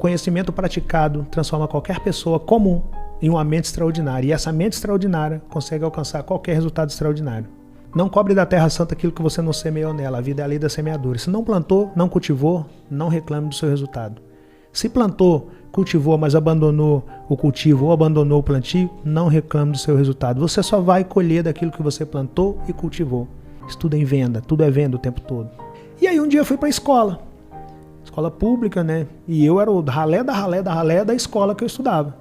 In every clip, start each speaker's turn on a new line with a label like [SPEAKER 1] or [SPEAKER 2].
[SPEAKER 1] conhecimento praticado transforma qualquer pessoa comum em uma mente extraordinária. E essa mente extraordinária consegue alcançar qualquer resultado extraordinário. Não cobre da terra santa aquilo que você não semeou nela. A vida é a lei da semeadura. Se não plantou, não cultivou, não reclame do seu resultado. Se plantou, cultivou, mas abandonou o cultivo ou abandonou o plantio, não reclame do seu resultado. Você só vai colher daquilo que você plantou e cultivou. Estudo em venda, tudo é venda o tempo todo. E aí um dia eu fui para a escola pública, né? E eu era o ralé da escola que eu estudava.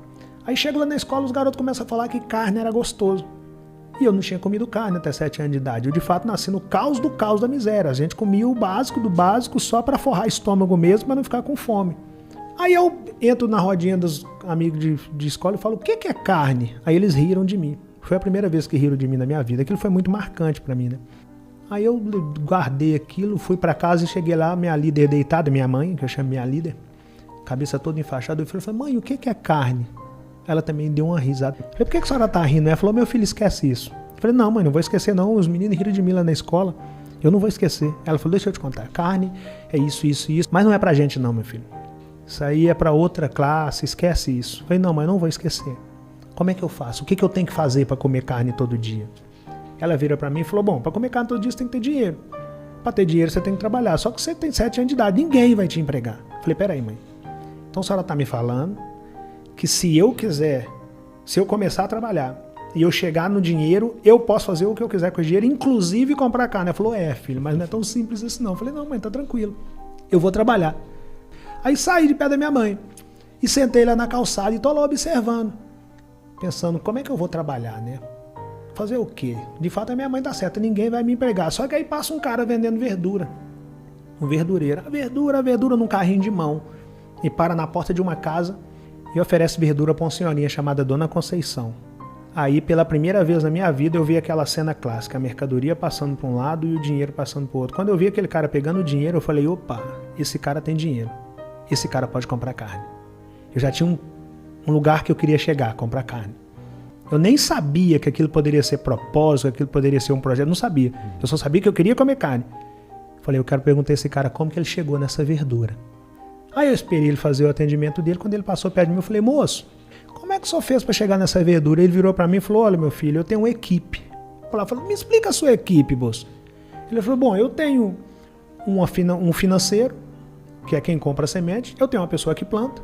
[SPEAKER 1] Aí chego lá na escola, os garotos começam a falar que carne era gostoso. E eu não tinha comido carne até 7 anos de idade. Eu, de fato, nasci no caos do caos da miséria. A gente comia o básico do básico só para forrar estômago mesmo, para não ficar com fome. Aí eu entro na rodinha dos amigos de escola e falo, o que é carne? Aí eles riram de mim. Foi a primeira vez que riram de mim na minha vida. Aquilo foi muito marcante para mim, né? Aí eu guardei aquilo, fui para casa e cheguei lá, minha líder deitada, minha mãe, que eu chamo minha líder, cabeça toda enfaixada. Eu falei, mãe, o que é carne? Ela também deu uma risada. Eu falei, por que a senhora tá rindo? Ela falou, meu filho, esquece isso. Eu falei, não, mãe, não vou esquecer não. Os meninos riram de mim lá na escola. Eu não vou esquecer. Ela falou, deixa eu te contar. Carne é isso. Mas não é pra gente não, meu filho. Isso aí é pra outra classe, esquece isso. Eu falei, não, mãe, não vou esquecer. Como é que eu faço? O que eu tenho que fazer pra comer carne todo dia? Ela vira pra mim e falou, bom, pra comer carne todo dia você tem que ter dinheiro. Pra ter dinheiro você tem que trabalhar. Só que você tem 7 anos de idade, ninguém vai te empregar. Eu falei, peraí, mãe. Então a senhora tá me falando que se eu começar a trabalhar e eu chegar no dinheiro, eu posso fazer o que eu quiser com o dinheiro, inclusive comprar carne. Ela falou, filho, mas não é tão simples assim não. Eu falei, não, mãe, tá tranquilo. Eu vou trabalhar. Aí saí de pé da minha mãe e sentei lá na calçada e tô lá observando, pensando, como é que eu vou trabalhar, né? Fazer o quê? De fato a minha mãe tá certa, ninguém vai me empregar. Só que aí passa um cara vendendo verdura. Um verdureiro. A verdura num carrinho de mão. E para na porta de uma casa e oferece verdura para uma senhorinha chamada Dona Conceição. Aí, pela primeira vez na minha vida, eu vi aquela cena clássica, a mercadoria passando para um lado e o dinheiro passando para o outro. Quando eu vi aquele cara pegando o dinheiro, eu falei, opa, esse cara tem dinheiro. Esse cara pode comprar carne. Eu já tinha um lugar que eu queria chegar, comprar carne. Eu nem sabia que aquilo poderia ser propósito, que aquilo poderia ser um projeto, não sabia. Eu só sabia que eu queria comer carne. Falei, eu quero perguntar a esse cara como que ele chegou nessa verdura. Aí eu esperei ele fazer o atendimento dele, quando ele passou perto de mim, eu falei, moço, como é que o senhor fez para chegar nessa verdura? Ele virou para mim e falou, olha meu filho, eu tenho uma equipe. Eu falei, me explica a sua equipe, moço. Ele falou, bom, eu tenho um financeiro, que é quem compra a semente, eu tenho uma pessoa que planta,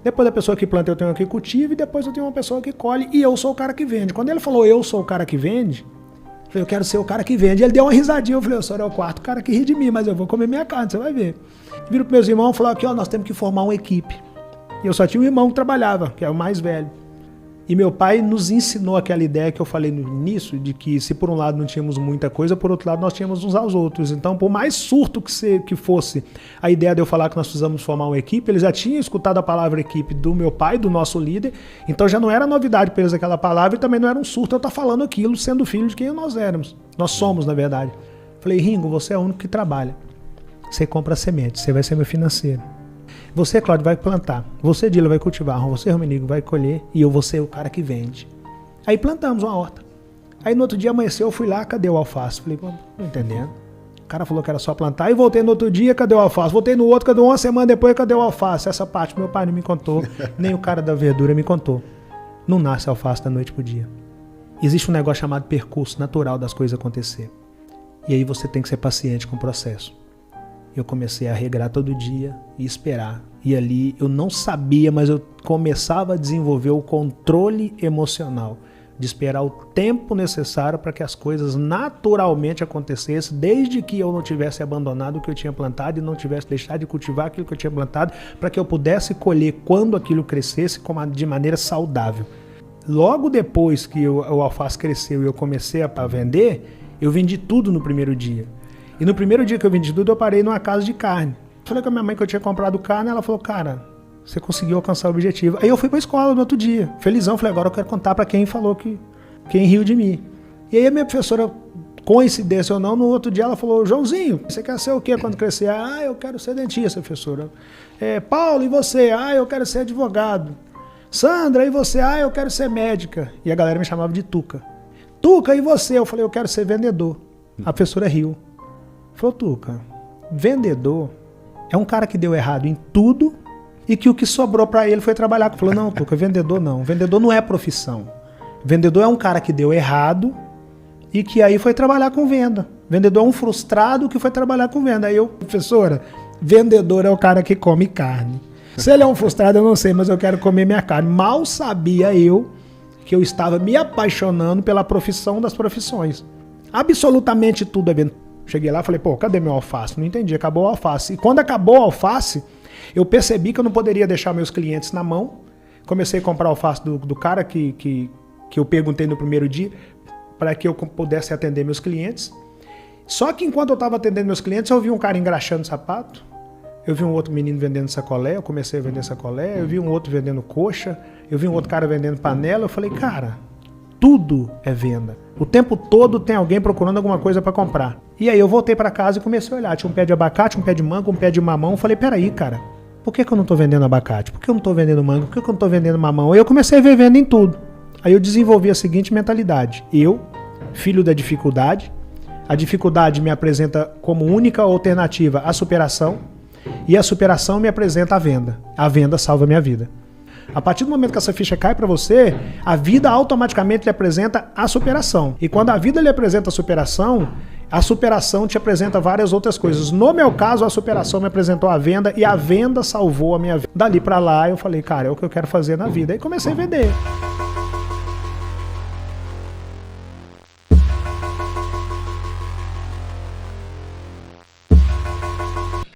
[SPEAKER 1] depois da pessoa que planta eu tenho uma que cultiva e depois eu tenho uma pessoa que colhe e eu sou o cara que vende. Quando ele falou, eu sou o cara que vende, eu falei, eu quero ser o cara que vende. Ele deu uma risadinha, eu falei, o senhor é o quarto cara que ri de mim, mas eu vou comer minha carne, você vai ver. Viro para meus irmãos e falou, aqui ó, nós temos que formar uma equipe. E eu só tinha um irmão que trabalhava, que é o mais velho. E meu pai nos ensinou aquela ideia que eu falei no início, de que se por um lado não tínhamos muita coisa, por outro lado nós tínhamos uns aos outros. Então, por mais surto que fosse a ideia de eu falar que nós precisamos formar uma equipe, eles já tinham escutado a palavra equipe do meu pai, do nosso líder, então já não era novidade para eles aquela palavra e também não era um surto eu estar falando aquilo, sendo filho de quem nós éramos. Nós somos, na verdade. Falei, Ringo, você é o único que trabalha. Você compra semente, você vai ser meu financeiro. Você, Cláudio, vai plantar. Você, Dila, vai cultivar. Você, Romenigo, vai colher. E eu vou ser o cara que vende. Aí plantamos uma horta. Aí no outro dia amanheceu, eu fui lá, cadê o alface? Falei, pô, não entendendo. O cara falou que era só plantar. E voltei no outro dia, cadê o alface? Voltei no outro, cadê uma semana depois, cadê o alface? Essa parte meu pai não me contou. Nem o cara da verdura me contou. Não nasce alface da noite pro dia. Existe um negócio chamado percurso natural das coisas acontecer. E aí você tem que ser paciente com o processo. Eu comecei a regrar todo dia e esperar. E ali eu não sabia, mas eu começava a desenvolver o controle emocional de esperar o tempo necessário para que as coisas naturalmente acontecessem, desde que eu não tivesse abandonado o que eu tinha plantado e não tivesse deixado de cultivar aquilo que eu tinha plantado, para que eu pudesse colher quando aquilo crescesse de maneira saudável. Logo depois que o alface cresceu e eu comecei a vender, eu vendi tudo no primeiro dia. E no primeiro dia que eu vendi tudo, eu parei numa casa de carne. Falei com a minha mãe que eu tinha comprado carne, ela falou, cara, você conseguiu alcançar o objetivo. Aí eu fui pra escola no outro dia, felizão, falei, agora eu quero contar pra quem falou quem riu de mim. E aí a minha professora, coincidência ou não, no outro dia ela falou, Joãozinho, você quer ser o quê quando crescer? Ah, eu quero ser dentista, professora. Paulo, e você? Ah, eu quero ser advogado. Sandra, e você? Ah, eu quero ser médica. E a galera me chamava de Tuca. Tuca, e você? Eu falei, eu quero ser vendedor. A professora riu. Falou, Tuca, vendedor é um cara que deu errado em tudo e que o que sobrou para ele foi trabalhar. Falou, não, Tuca, vendedor não. Vendedor não é profissão. Vendedor é um cara que deu errado e que aí foi trabalhar com venda. Vendedor é um frustrado que foi trabalhar com venda. Aí eu, professora, vendedor é o cara que come carne. Se ele é um frustrado, eu não sei, mas eu quero comer minha carne. Mal sabia eu que eu estava me apaixonando pela profissão das profissões. Absolutamente tudo é venda. Cheguei lá e falei, pô, cadê meu alface? Não entendi, acabou o alface. E quando acabou o alface, eu percebi que eu não poderia deixar meus clientes na mão. Comecei a comprar alface do cara que eu perguntei no primeiro dia, para que eu pudesse atender meus clientes. Só que enquanto eu estava atendendo meus clientes, eu vi um cara engraxando sapato, eu vi um outro menino vendendo sacolé, eu comecei a vender sacolé, eu vi um outro vendendo coxa, eu vi um outro cara vendendo panela, eu falei, cara, tudo é venda. O tempo todo tem alguém procurando alguma coisa para comprar. E aí eu voltei para casa e comecei a olhar, tinha um pé de abacate, um pé de manga, um pé de mamão, eu falei, peraí, cara, por que eu não tô vendendo abacate? Por que eu não tô vendendo manga? Por que eu não tô vendendo mamão? Aí eu comecei a ver venda em tudo. Aí eu desenvolvi a seguinte mentalidade, eu, filho da dificuldade, a dificuldade me apresenta como única alternativa a superação e a superação me apresenta a venda salva a minha vida. A partir do momento que essa ficha cai para você, a vida automaticamente lhe apresenta a superação. E quando a vida lhe apresenta a superação te apresenta várias outras coisas. No meu caso, a superação me apresentou a venda e a venda salvou a minha vida. Dali para lá eu falei, cara, é o que eu quero fazer na vida. E comecei a vender.